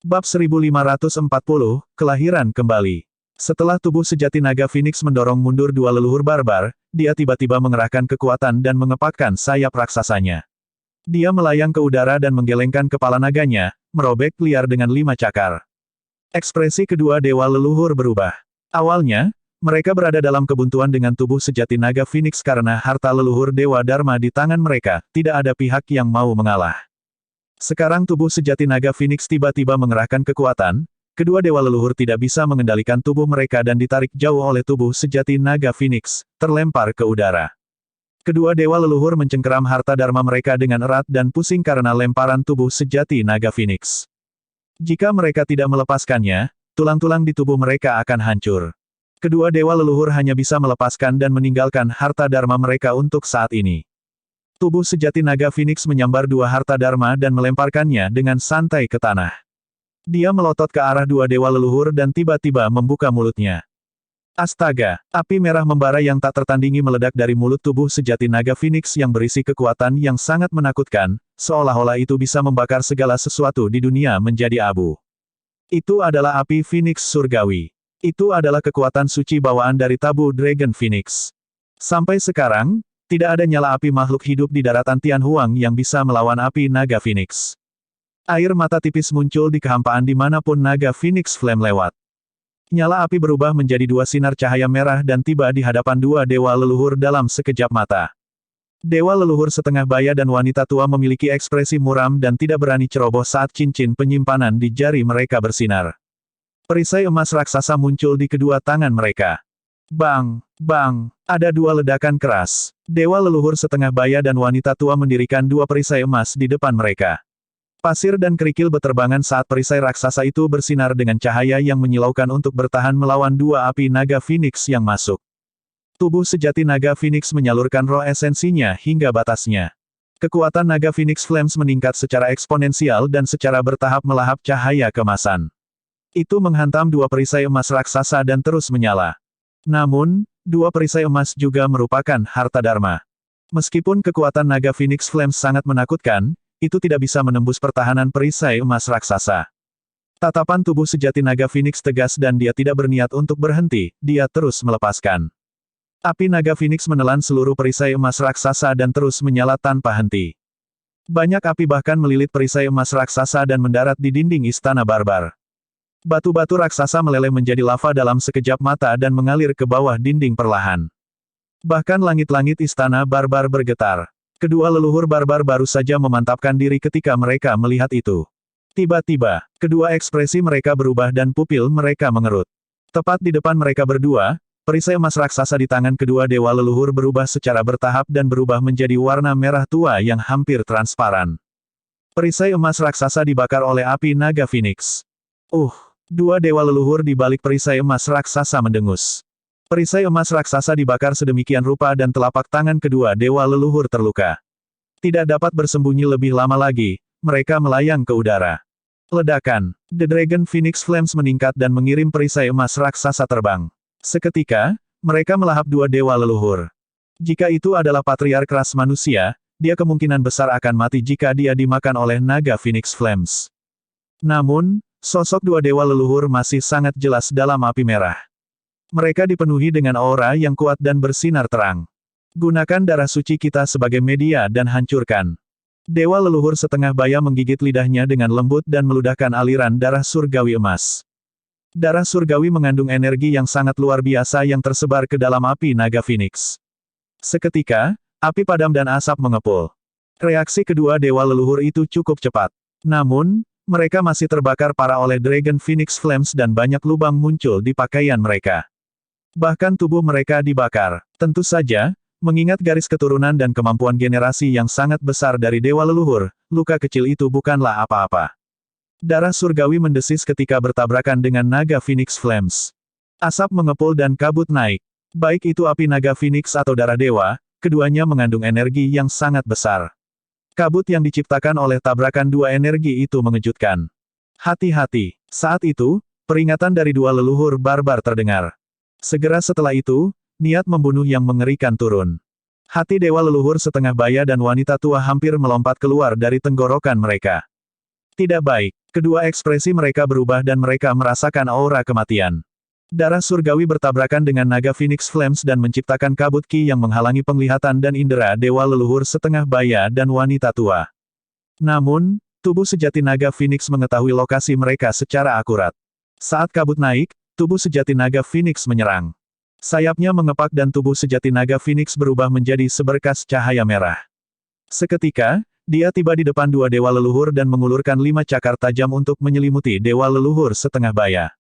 Bab 1540, Kelahiran Kembali. Setelah tubuh sejati naga Phoenix mendorong mundur dua leluhur barbar, dia tiba-tiba mengerahkan kekuatan dan mengepakkan sayap raksasanya. Dia melayang ke udara dan menggelengkan kepala naganya, merobek liar dengan 5 cakar. Ekspresi kedua dewa leluhur berubah. Awalnya, mereka berada dalam kebuntuan dengan tubuh sejati naga Phoenix karena harta leluhur Dewa Dharma di tangan mereka, tidak ada pihak yang mau mengalah. Sekarang tubuh sejati naga Phoenix tiba-tiba mengerahkan kekuatan, kedua dewa leluhur tidak bisa mengendalikan tubuh mereka dan ditarik jauh oleh tubuh sejati naga Phoenix, terlempar ke udara. Kedua dewa leluhur mencengkeram harta dharma mereka dengan erat dan pusing karena lemparan tubuh sejati naga Phoenix. Jika mereka tidak melepaskannya, tulang-tulang di tubuh mereka akan hancur. Kedua dewa leluhur hanya bisa melepaskan dan meninggalkan harta dharma mereka untuk saat ini. Tubuh sejati naga Phoenix menyambar dua harta dharma dan melemparkannya dengan santai ke tanah. Dia melotot ke arah dua dewa leluhur dan tiba-tiba membuka mulutnya. Astaga, api merah membara yang tak tertandingi meledak dari mulut tubuh sejati naga Phoenix yang berisi kekuatan yang sangat menakutkan, seolah-olah itu bisa membakar segala sesuatu di dunia menjadi abu. Itu adalah api Phoenix surgawi. Itu adalah kekuatan suci bawaan dari tabu Dragon Phoenix. Sampai sekarang, tidak ada nyala api makhluk hidup di daratan Tianhuang yang bisa melawan api naga Phoenix. Air mata tipis muncul di kehampaan dimanapun naga Phoenix Flame lewat. Nyala api berubah menjadi dua sinar cahaya merah dan tiba di hadapan dua dewa leluhur dalam sekejap mata. Dewa leluhur setengah baya dan wanita tua memiliki ekspresi muram dan tidak berani ceroboh saat cincin penyimpanan di jari mereka bersinar. Perisai emas raksasa muncul di kedua tangan mereka. Bang! Bang! Ada dua ledakan keras. Dewa leluhur setengah baya dan wanita tua mendirikan dua perisai emas di depan mereka. Pasir dan kerikil beterbangan saat perisai raksasa itu bersinar dengan cahaya yang menyilaukan untuk bertahan melawan dua api naga Phoenix yang masuk. Tubuh sejati naga Phoenix menyalurkan roh esensinya hingga batasnya. Kekuatan naga Phoenix Flames meningkat secara eksponensial dan secara bertahap melahap cahaya kemasan. Itu menghantam dua perisai emas raksasa dan terus menyala. Namun, dua perisai emas juga merupakan harta dharma. Meskipun kekuatan naga Phoenix Flames sangat menakutkan, itu tidak bisa menembus pertahanan perisai emas raksasa. Tatapan tubuh sejati naga Phoenix tegas dan dia tidak berniat untuk berhenti, dia terus melepaskan. Api naga Phoenix menelan seluruh perisai emas raksasa dan terus menyala tanpa henti. Banyak api bahkan melilit perisai emas raksasa dan mendarat di dinding istana barbar. Batu-batu raksasa meleleh menjadi lava dalam sekejap mata dan mengalir ke bawah dinding perlahan. Bahkan langit-langit istana barbar bergetar. Kedua leluhur barbar baru saja memantapkan diri ketika mereka melihat itu. Tiba-tiba, kedua ekspresi mereka berubah dan pupil mereka mengerut. Tepat di depan mereka berdua, perisai emas raksasa di tangan kedua dewa leluhur berubah secara bertahap dan berubah menjadi warna merah tua yang hampir transparan. Perisai emas raksasa dibakar oleh api naga Phoenix. Dua dewa leluhur di balik perisai emas raksasa mendengus. Perisai emas raksasa dibakar sedemikian rupa dan telapak tangan kedua dewa leluhur terluka. Tidak dapat bersembunyi lebih lama lagi, mereka melayang ke udara. Ledakan. The Dragon Phoenix Flames meningkat dan mengirim perisai emas raksasa terbang. Seketika, mereka melahap dua dewa leluhur. Jika itu adalah patriark ras manusia, dia kemungkinan besar akan mati jika dia dimakan oleh naga Phoenix Flames. Namun, sosok dua dewa leluhur masih sangat jelas dalam api merah. Mereka dipenuhi dengan aura yang kuat dan bersinar terang. Gunakan darah suci kita sebagai media dan hancurkan. Dewa leluhur setengah baya menggigit lidahnya dengan lembut dan meludahkan aliran darah surgawi emas. Darah surgawi mengandung energi yang sangat luar biasa yang tersebar ke dalam api naga Phoenix. Seketika, api padam dan asap mengepul. Reaksi kedua dewa leluhur itu cukup cepat. Namun, mereka masih terbakar parah oleh Dragon Phoenix Flames dan banyak lubang muncul di pakaian mereka. Bahkan tubuh mereka dibakar. Tentu saja, mengingat garis keturunan dan kemampuan generasi yang sangat besar dari dewa leluhur, luka kecil itu bukanlah apa-apa. Darah surgawi mendesis ketika bertabrakan dengan naga Phoenix Flames. Asap mengepul dan kabut naik. Baik itu api naga Phoenix atau darah dewa, keduanya mengandung energi yang sangat besar. Kabut yang diciptakan oleh tabrakan dua energi itu mengejutkan. Hati-hati. Saat itu, peringatan dari dua leluhur barbar terdengar. Segera setelah itu, niat membunuh yang mengerikan turun. Hati dewa leluhur setengah baya dan wanita tua hampir melompat keluar dari tenggorokan mereka. Tidak baik. Kedua ekspresi mereka berubah dan mereka merasakan aura kematian. Darah surgawi bertabrakan dengan naga Phoenix Flames dan menciptakan kabut ki yang menghalangi penglihatan dan indera dewa leluhur setengah baya dan wanita tua. Namun, tubuh sejati naga Phoenix mengetahui lokasi mereka secara akurat. Saat kabut naik, tubuh sejati naga Phoenix menyerang. Sayapnya mengepak dan tubuh sejati naga Phoenix berubah menjadi seberkas cahaya merah. Seketika, dia tiba di depan dua dewa leluhur dan mengulurkan 5 cakar tajam untuk menyelimuti dewa leluhur setengah baya.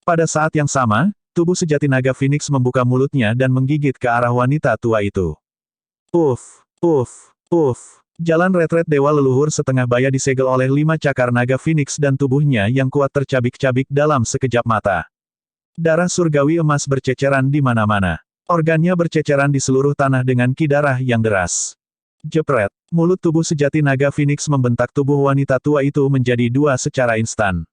Pada saat yang sama, tubuh sejati naga Phoenix membuka mulutnya dan menggigit ke arah wanita tua itu. Uff, uff, uff. Jalan retret dewa leluhur setengah baya disegel oleh 5 cakar naga Phoenix dan tubuhnya yang kuat tercabik-cabik dalam sekejap mata. Darah surgawi emas berceceran di mana-mana. Organnya berceceran di seluruh tanah dengan ki darah yang deras. Jepret. Mulut tubuh sejati naga Phoenix membentak tubuh wanita tua itu menjadi 2 secara instan.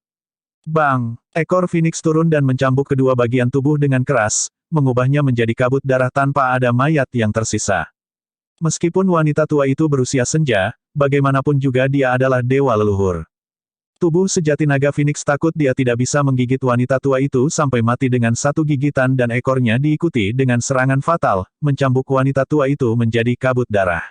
Bang! Ekor Phoenix turun dan mencambuk kedua bagian tubuh dengan keras, mengubahnya menjadi kabut darah tanpa ada mayat yang tersisa. Meskipun wanita tua itu berusia senja, bagaimanapun juga dia adalah dewa leluhur. Tubuh sejati naga Phoenix takut dia tidak bisa menggigit wanita tua itu sampai mati dengan 1 gigitan dan ekornya diikuti dengan serangan fatal, mencambuk wanita tua itu menjadi kabut darah.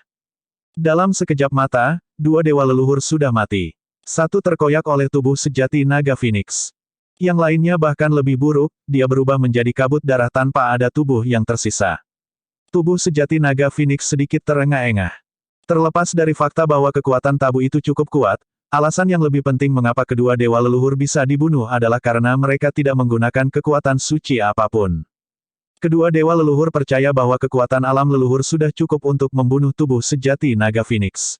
Dalam sekejap mata, 2 dewa leluhur sudah mati. 1 terkoyak oleh tubuh sejati naga Phoenix. Yang lainnya bahkan lebih buruk, dia berubah menjadi kabut darah tanpa ada tubuh yang tersisa. Tubuh sejati naga Phoenix sedikit terengah-engah. Terlepas dari fakta bahwa kekuatan tabu itu cukup kuat, alasan yang lebih penting mengapa kedua dewa leluhur bisa dibunuh adalah karena mereka tidak menggunakan kekuatan suci apapun. Kedua dewa leluhur percaya bahwa kekuatan alam leluhur sudah cukup untuk membunuh tubuh sejati naga Phoenix.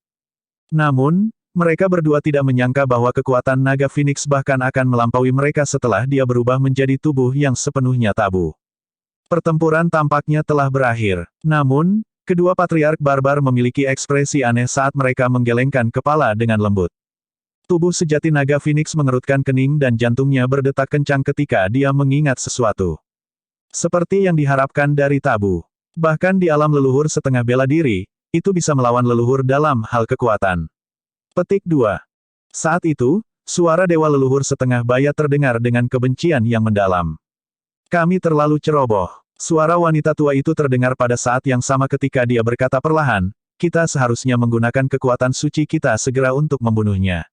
Namun, mereka berdua tidak menyangka bahwa kekuatan naga Phoenix bahkan akan melampaui mereka setelah dia berubah menjadi tubuh yang sepenuhnya tabu. Pertempuran tampaknya telah berakhir. Namun, kedua patriark barbar memiliki ekspresi aneh saat mereka menggelengkan kepala dengan lembut. Tubuh sejati naga Phoenix mengerutkan kening dan jantungnya berdetak kencang ketika dia mengingat sesuatu. Seperti yang diharapkan dari tabu. Bahkan di alam leluhur setengah bela diri, itu bisa melawan leluhur dalam hal kekuatan. Petik 2. Saat itu, suara dewa leluhur setengah baya terdengar dengan kebencian yang mendalam. Kami terlalu ceroboh. Suara wanita tua itu terdengar pada saat yang sama ketika dia berkata perlahan, kita seharusnya menggunakan kekuatan suci kita segera untuk membunuhnya.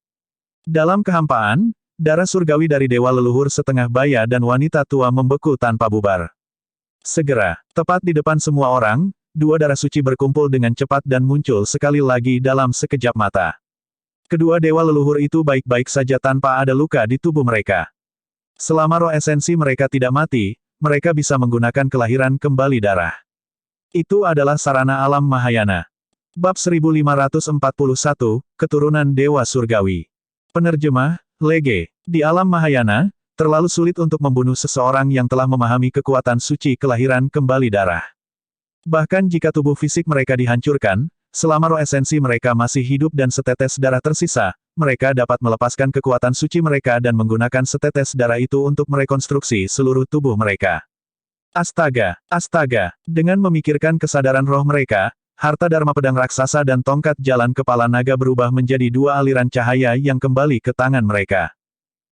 Dalam kehampaan, darah surgawi dari dewa leluhur setengah baya dan wanita tua membeku tanpa bubar. Segera, tepat di depan semua orang, 2 darah suci berkumpul dengan cepat dan muncul sekali lagi dalam sekejap mata. Kedua dewa leluhur itu baik-baik saja tanpa ada luka di tubuh mereka. Selama roh esensi mereka tidak mati, mereka bisa menggunakan kelahiran kembali darah. Itu adalah sarana alam Mahayana. Bab 1541, Keturunan Dewa Surgawi. Penerjemah, Lege. Di alam Mahayana, terlalu sulit untuk membunuh seseorang yang telah memahami kekuatan suci kelahiran kembali darah. Bahkan jika tubuh fisik mereka dihancurkan, selama roh esensi mereka masih hidup dan setetes darah tersisa, mereka dapat melepaskan kekuatan suci mereka dan menggunakan setetes darah itu untuk merekonstruksi seluruh tubuh mereka. Astaga, astaga, dengan memikirkan kesadaran roh mereka, harta Dharma pedang raksasa dan tongkat jalan kepala naga berubah menjadi 2 aliran cahaya yang kembali ke tangan mereka.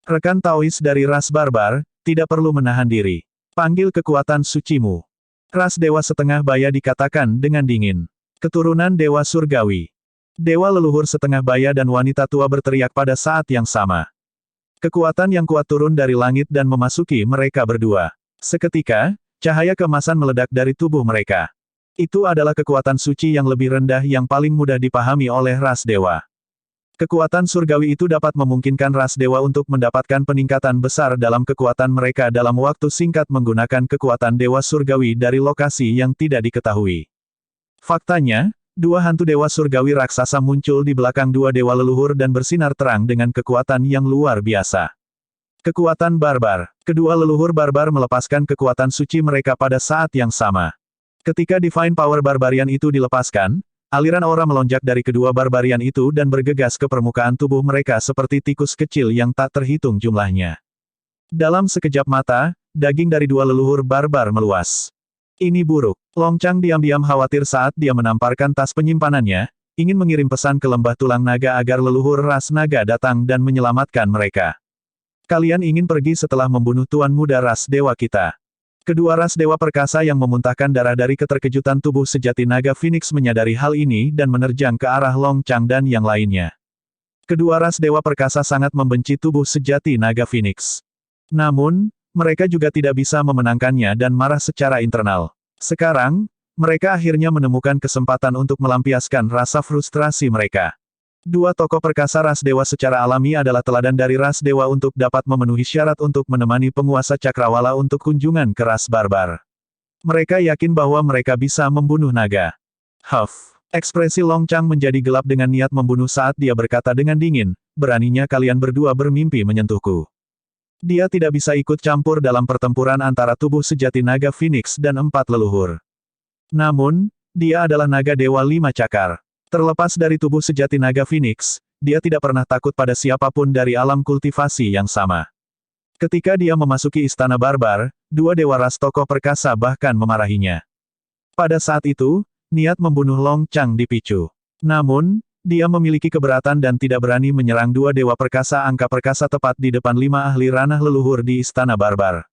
Rekan Taois dari ras barbar, tidak perlu menahan diri. Panggil kekuatan sucimu. Ras dewa setengah baya dikatakan dengan dingin. Keturunan dewa surgawi. Dewa leluhur setengah baya dan wanita tua berteriak pada saat yang sama. Kekuatan yang kuat turun dari langit dan memasuki mereka berdua. Seketika, cahaya keemasan meledak dari tubuh mereka. Itu adalah kekuatan suci yang lebih rendah yang paling mudah dipahami oleh ras dewa. Kekuatan surgawi itu dapat memungkinkan ras dewa untuk mendapatkan peningkatan besar dalam kekuatan mereka dalam waktu singkat menggunakan kekuatan dewa surgawi dari lokasi yang tidak diketahui. Faktanya, 2 hantu dewa surgawi raksasa muncul di belakang 2 dewa leluhur dan bersinar terang dengan kekuatan yang luar biasa. Kekuatan barbar. Kedua leluhur barbar melepaskan kekuatan suci mereka pada saat yang sama. Ketika Divine Power Barbarian itu dilepaskan, aliran aura melonjak dari kedua barbarian itu dan bergegas ke permukaan tubuh mereka seperti tikus kecil yang tak terhitung jumlahnya. Dalam sekejap mata, daging dari 2 leluhur barbar meluas. Ini buruk. Long Chang diam-diam khawatir saat dia menamparkan tas penyimpanannya, ingin mengirim pesan ke lembah tulang naga agar leluhur ras naga datang dan menyelamatkan mereka. Kalian ingin pergi setelah membunuh Tuan Muda ras dewa kita. Kedua ras dewa perkasa yang memuntahkan darah dari keterkejutan tubuh sejati naga Phoenix menyadari hal ini dan menerjang ke arah Long Chang dan yang lainnya. Kedua ras dewa perkasa sangat membenci tubuh sejati naga Phoenix. Namun, mereka juga tidak bisa memenangkannya dan marah secara internal. Sekarang, mereka akhirnya menemukan kesempatan untuk melampiaskan rasa frustrasi mereka. Dua tokoh perkasa ras dewa secara alami adalah teladan dari ras dewa untuk dapat memenuhi syarat untuk menemani penguasa Cakrawala untuk kunjungan ke ras barbar. Mereka yakin bahwa mereka bisa membunuh naga. Huff. Ekspresi Long Chang menjadi gelap dengan niat membunuh saat dia berkata dengan dingin, beraninya kalian berdua bermimpi menyentuhku. Dia tidak bisa ikut campur dalam pertempuran antara tubuh sejati naga Phoenix dan 4 leluhur. Namun, dia adalah naga dewa 5 cakar. Terlepas dari tubuh sejati naga Phoenix, dia tidak pernah takut pada siapapun dari alam kultivasi yang sama. Ketika dia memasuki istana barbar, dua dewa ras tokoh perkasa bahkan memarahinya. Pada saat itu, niat membunuh Long Chang dipicu. Namun, dia memiliki keberatan dan tidak berani menyerang dua dewa perkasa angka perkasa tepat di depan 5 ahli ranah leluhur di istana barbar.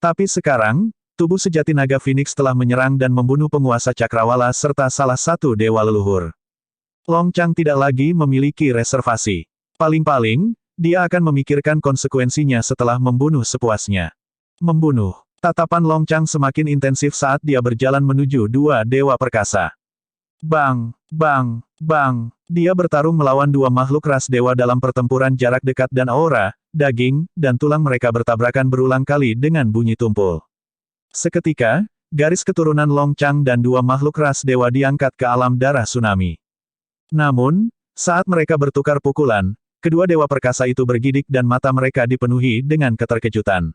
Tapi sekarang, tubuh sejati naga Phoenix telah menyerang dan membunuh penguasa Cakrawala serta salah satu dewa leluhur. Long Chang tidak lagi memiliki reservasi. Paling-paling, dia akan memikirkan konsekuensinya setelah membunuh sepuasnya. Membunuh. Tatapan Long Chang semakin intensif saat dia berjalan menuju dua dewa perkasa. Bang, bang, bang. Dia bertarung melawan dua makhluk ras dewa dalam pertempuran jarak dekat dan aura, daging, dan tulang mereka bertabrakan berulang kali dengan bunyi tumpul. Seketika, garis keturunan Long Chang dan dua makhluk ras dewa diangkat ke alam darah tsunami. Namun, saat mereka bertukar pukulan, kedua dewa perkasa itu bergidik dan mata mereka dipenuhi dengan keterkejutan.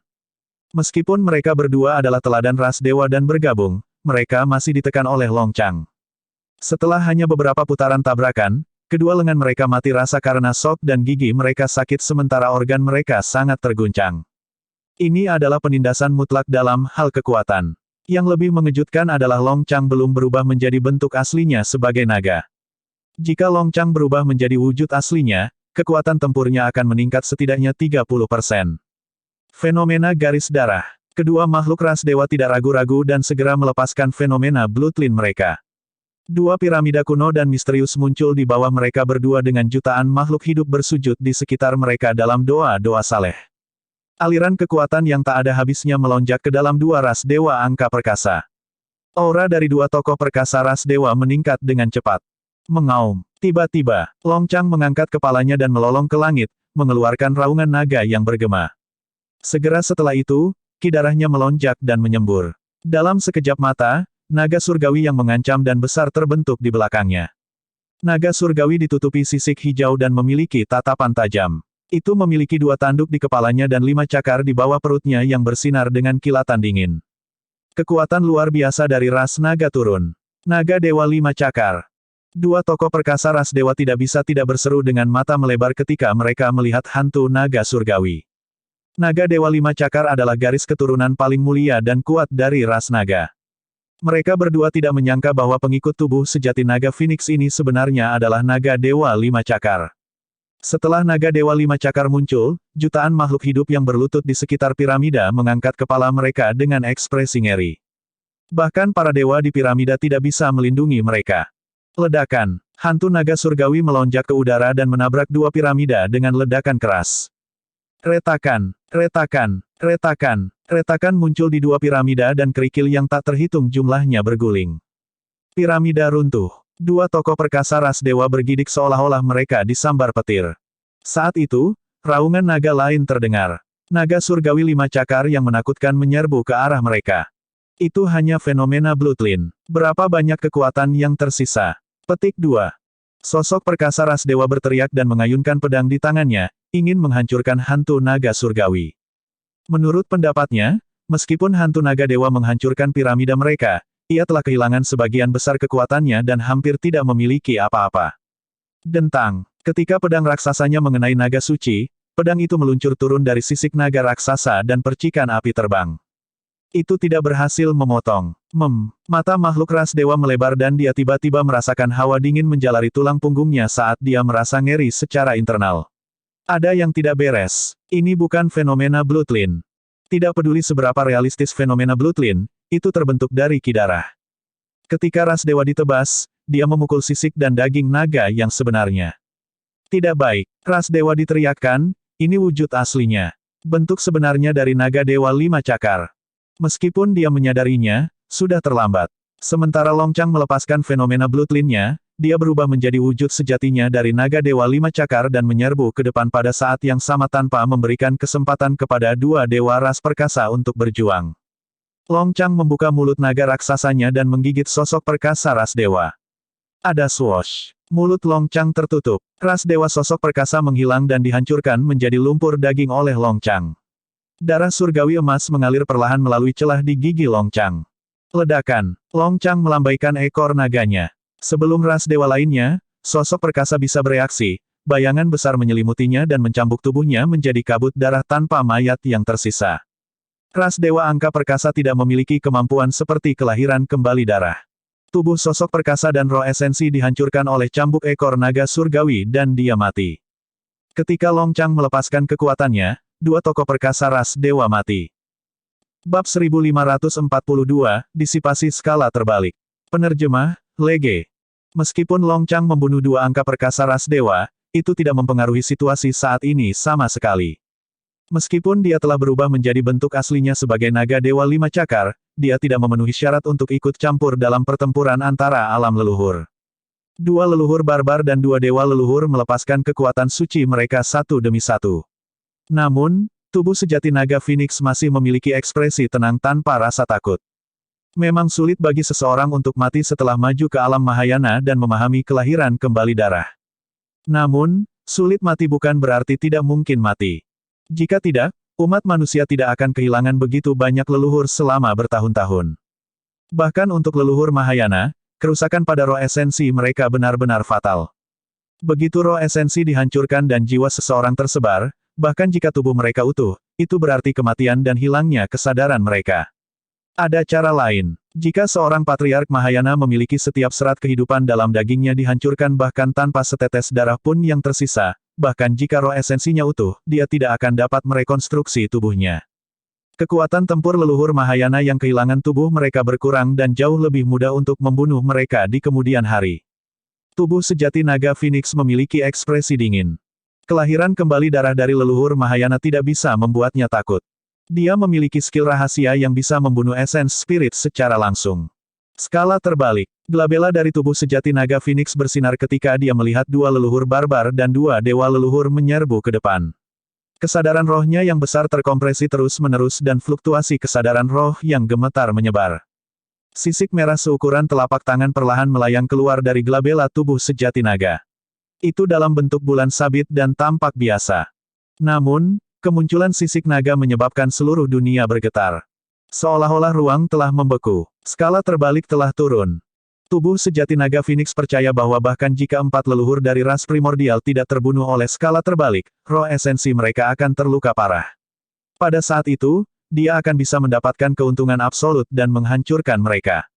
Meskipun mereka berdua adalah teladan ras dewa dan bergabung, mereka masih ditekan oleh Long Chang. Setelah hanya beberapa putaran tabrakan, kedua lengan mereka mati rasa karena shock dan gigi mereka sakit sementara organ mereka sangat terguncang. Ini adalah penindasan mutlak dalam hal kekuatan. Yang lebih mengejutkan adalah Long Chang belum berubah menjadi bentuk aslinya sebagai naga. Jika Long Chang berubah menjadi wujud aslinya, kekuatan tempurnya akan meningkat setidaknya 30%. Fenomena garis darah. Kedua makhluk ras dewa tidak ragu-ragu dan segera melepaskan fenomena bloodline mereka. Dua piramida kuno dan misterius muncul di bawah mereka berdua dengan jutaan makhluk hidup bersujud di sekitar mereka dalam doa-doa saleh. Aliran kekuatan yang tak ada habisnya melonjak ke dalam dua ras dewa angka perkasa. Aura dari dua tokoh perkasa ras dewa meningkat dengan cepat. Mengaum. Tiba-tiba, Long Chang mengangkat kepalanya dan melolong ke langit, mengeluarkan raungan naga yang bergema. Segera setelah itu, ki darahnya melonjak dan menyembur. Dalam sekejap mata, naga surgawi yang mengancam dan besar terbentuk di belakangnya. Naga surgawi ditutupi sisik hijau dan memiliki tatapan tajam. Itu memiliki dua tanduk di kepalanya dan 5 cakar di bawah perutnya yang bersinar dengan kilatan dingin. Kekuatan luar biasa dari ras naga turun. Naga dewa 5 cakar. Dua tokoh perkasa ras dewa tidak bisa tidak berseru dengan mata melebar ketika mereka melihat hantu naga surgawi. Naga dewa 5 cakar adalah garis keturunan paling mulia dan kuat dari ras naga. Mereka berdua tidak menyangka bahwa pengikut tubuh sejati naga Phoenix ini sebenarnya adalah naga dewa 5 cakar. Setelah naga dewa 5 cakar muncul, jutaan makhluk hidup yang berlutut di sekitar piramida mengangkat kepala mereka dengan ekspresi ngeri. Bahkan para dewa di piramida tidak bisa melindungi mereka. Ledakan. Hantu naga surgawi melonjak ke udara dan menabrak dua piramida dengan ledakan keras. Retakan, retakan, retakan, retakan muncul di dua piramida dan kerikil yang tak terhitung jumlahnya berguling. Piramida runtuh. Dua tokoh perkasa ras dewa bergidik seolah-olah mereka disambar petir. Saat itu, raungan naga lain terdengar. Naga surgawi 5 cakar yang menakutkan menyerbu ke arah mereka. Itu hanya fenomena bloodline. Berapa banyak kekuatan yang tersisa? Petik 2. Sosok perkasa ras dewa berteriak dan mengayunkan pedang di tangannya, ingin menghancurkan hantu naga surgawi. Menurut pendapatnya, meskipun hantu naga dewa menghancurkan piramida mereka, ia telah kehilangan sebagian besar kekuatannya dan hampir tidak memiliki apa-apa. Dentang. Ketika pedang raksasanya mengenai naga suci, pedang itu meluncur turun dari sisik naga raksasa dan percikan api terbang. Itu tidak berhasil memotong. Mata makhluk ras dewa melebar dan dia tiba-tiba merasakan hawa dingin menjalari tulang punggungnya saat dia merasa ngeri secara internal. Ada yang tidak beres. Ini bukan fenomena Bloodline. Tidak peduli seberapa realistis fenomena Bloodline, itu terbentuk dari ki darah. Ketika ras dewa ditebas, dia memukul sisik dan daging naga yang sebenarnya. Tidak baik. Ras dewa diteriakkan, ini wujud aslinya. Bentuk sebenarnya dari naga dewa 5 cakar. Meskipun dia menyadarinya, sudah terlambat. Sementara Longcang melepaskan fenomena Bloodline-nya, dia berubah menjadi wujud sejatinya dari naga dewa 5 cakar dan menyerbu ke depan pada saat yang sama tanpa memberikan kesempatan kepada dua dewa ras perkasa untuk berjuang. Longcang membuka mulut naga raksasanya dan menggigit sosok perkasa ras dewa. Ada swoosh. Mulut Longcang tertutup. Ras dewa sosok perkasa menghilang dan dihancurkan menjadi lumpur daging oleh Longcang. Darah surgawi emas mengalir perlahan melalui celah di gigi Longcang. Ledakan. Longcang melambaikan ekor naganya. Sebelum ras dewa lainnya, sosok perkasa bisa bereaksi, bayangan besar menyelimutinya dan mencambuk tubuhnya menjadi kabut darah tanpa mayat yang tersisa. Ras dewa angka perkasa tidak memiliki kemampuan seperti kelahiran kembali darah. Tubuh sosok perkasa dan roh esensi dihancurkan oleh cambuk ekor naga surgawi dan dia mati. Ketika Longcang melepaskan kekuatannya, dua tokoh perkasa ras dewa mati. Bab 1542, Disipasi Skala Terbalik. Penerjemah, Lege. Meskipun Longcang membunuh dua angka perkasa ras dewa, itu tidak mempengaruhi situasi saat ini sama sekali. Meskipun dia telah berubah menjadi bentuk aslinya sebagai naga dewa 5 cakar, dia tidak memenuhi syarat untuk ikut campur dalam pertempuran antara alam leluhur. Dua leluhur barbar dan dua dewa leluhur melepaskan kekuatan suci mereka satu demi satu. Namun, tubuh sejati naga Phoenix masih memiliki ekspresi tenang tanpa rasa takut. Memang sulit bagi seseorang untuk mati setelah maju ke alam Mahayana dan memahami kelahiran kembali darah. Namun, sulit mati bukan berarti tidak mungkin mati. Jika tidak, umat manusia tidak akan kehilangan begitu banyak leluhur selama bertahun-tahun. Bahkan untuk leluhur Mahayana, kerusakan pada roh esensi mereka benar-benar fatal. Begitu roh esensi dihancurkan dan jiwa seseorang tersebar, bahkan jika tubuh mereka utuh, itu berarti kematian dan hilangnya kesadaran mereka. Ada cara lain. Jika seorang patriark Mahayana memiliki setiap serat kehidupan dalam dagingnya dihancurkan bahkan tanpa setetes darah pun yang tersisa, bahkan jika roh esensinya utuh, dia tidak akan dapat merekonstruksi tubuhnya. Kekuatan tempur leluhur Mahayana yang kehilangan tubuh mereka berkurang dan jauh lebih mudah untuk membunuh mereka di kemudian hari. Tubuh sejati naga Phoenix memiliki ekspresi dingin. Kelahiran kembali darah dari leluhur Mahayana tidak bisa membuatnya takut. Dia memiliki skill rahasia yang bisa membunuh esens spirit secara langsung. Skala terbalik. Glabella dari tubuh sejati naga Phoenix bersinar ketika dia melihat dua leluhur barbar dan dua dewa leluhur menyerbu ke depan. Kesadaran rohnya yang besar terkompresi terus-menerus dan fluktuasi kesadaran roh yang gemetar menyebar. Sisik merah seukuran telapak tangan perlahan melayang keluar dari glabella tubuh sejati naga. Itu dalam bentuk bulan sabit dan tampak biasa. Namun, kemunculan sisik naga menyebabkan seluruh dunia bergetar. Seolah-olah ruang telah membeku. Skala terbalik telah turun. Tubuh sejati naga Phoenix percaya bahwa bahkan jika 4 leluhur dari ras primordial tidak terbunuh oleh skala terbalik, roh esensi mereka akan terluka parah. Pada saat itu, dia akan bisa mendapatkan keuntungan absolut dan menghancurkan mereka.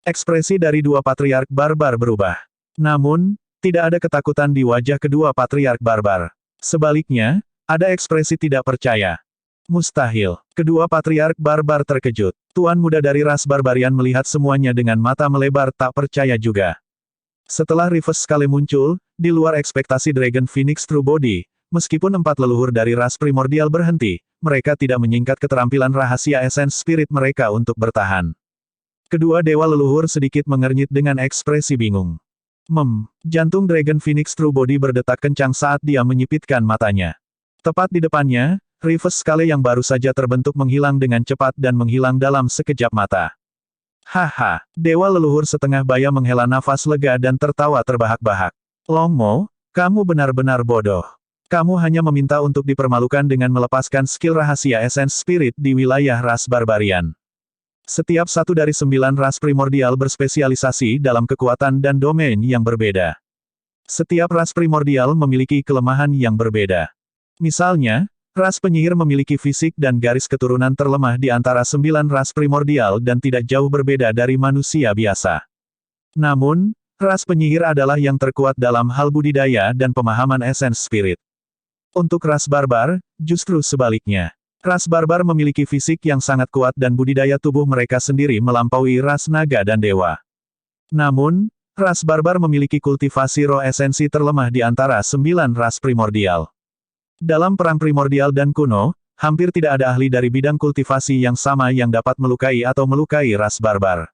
Ekspresi dari dua patriark barbar berubah. Namun, tidak ada ketakutan di wajah kedua patriark barbar. Sebaliknya, ada ekspresi tidak percaya. Mustahil. Kedua patriark barbar terkejut. Tuan muda dari ras barbarian melihat semuanya dengan mata melebar tak percaya juga. Setelah Reverse Scale muncul, di luar ekspektasi Dragon Phoenix True Body, meskipun 4 leluhur dari ras primordial berhenti, mereka tidak menyingkat keterampilan rahasia esens spirit mereka untuk bertahan. Kedua dewa leluhur sedikit mengernyit dengan ekspresi bingung. Jantung Dragon Phoenix True Body berdetak kencang saat dia menyipitkan matanya. Tepat di depannya, Reverse Scale yang baru saja terbentuk menghilang dengan cepat dan menghilang dalam sekejap mata. Haha, dewa leluhur setengah baya menghela nafas lega dan tertawa terbahak-bahak. Longmo, kamu benar-benar bodoh. Kamu hanya meminta untuk dipermalukan dengan melepaskan skill rahasia esens spirit di wilayah ras barbarian. Setiap satu dari 9 ras primordial berspesialisasi dalam kekuatan dan domain yang berbeda. Setiap ras primordial memiliki kelemahan yang berbeda. Misalnya, Ras penyihir memiliki fisik dan garis keturunan terlemah di antara 9 ras primordial dan tidak jauh berbeda dari manusia biasa. Namun, ras penyihir adalah yang terkuat dalam hal budidaya dan pemahaman esens spirit. Untuk ras barbar, justru sebaliknya. Ras barbar memiliki fisik yang sangat kuat dan budidaya tubuh mereka sendiri melampaui ras naga dan dewa. Namun, ras barbar memiliki kultivasi roh esensi terlemah di antara 9 ras primordial. Dalam perang primordial dan kuno, hampir tidak ada ahli dari bidang kultivasi yang sama yang dapat melukai atau melukai ras barbar.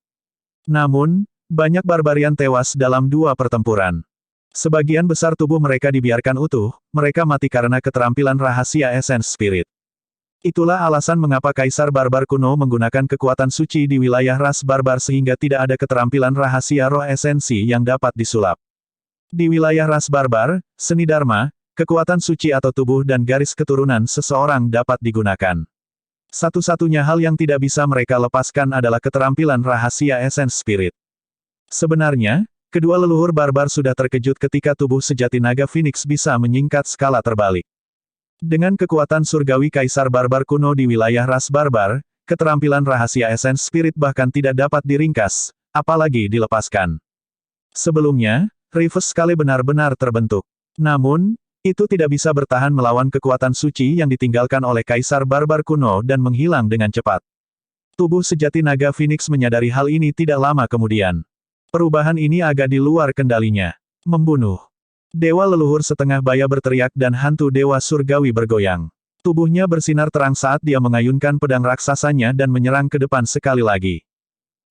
Namun, banyak barbarian tewas dalam 2 pertempuran. Sebagian besar tubuh mereka dibiarkan utuh, mereka mati karena keterampilan rahasia esens spirit. Itulah alasan mengapa Kaisar Barbar kuno menggunakan kekuatan suci di wilayah ras barbar sehingga tidak ada keterampilan rahasia roh esensi yang dapat disulap. Di wilayah ras barbar, seni dharma, kekuatan suci atau tubuh dan garis keturunan seseorang dapat digunakan. Satu-satunya hal yang tidak bisa mereka lepaskan adalah keterampilan rahasia esens spirit. Sebenarnya, kedua leluhur barbar sudah terkejut ketika tubuh sejati naga Phoenix bisa menyingkat skala terbalik. Dengan kekuatan surgawi Kaisar Barbar kuno di wilayah ras barbar, keterampilan rahasia esens spirit bahkan tidak dapat diringkas, apalagi dilepaskan. Sebelumnya, Reverse Scale benar-benar terbentuk. Namun, itu tidak bisa bertahan melawan kekuatan suci yang ditinggalkan oleh Kaisar Barbar kuno dan menghilang dengan cepat. Tubuh sejati naga Phoenix menyadari hal ini tidak lama kemudian. Perubahan ini agak di luar kendalinya. Membunuh. Dewa leluhur setengah baya berteriak dan hantu dewa surgawi bergoyang. Tubuhnya bersinar terang saat dia mengayunkan pedang raksasanya dan menyerang ke depan sekali lagi.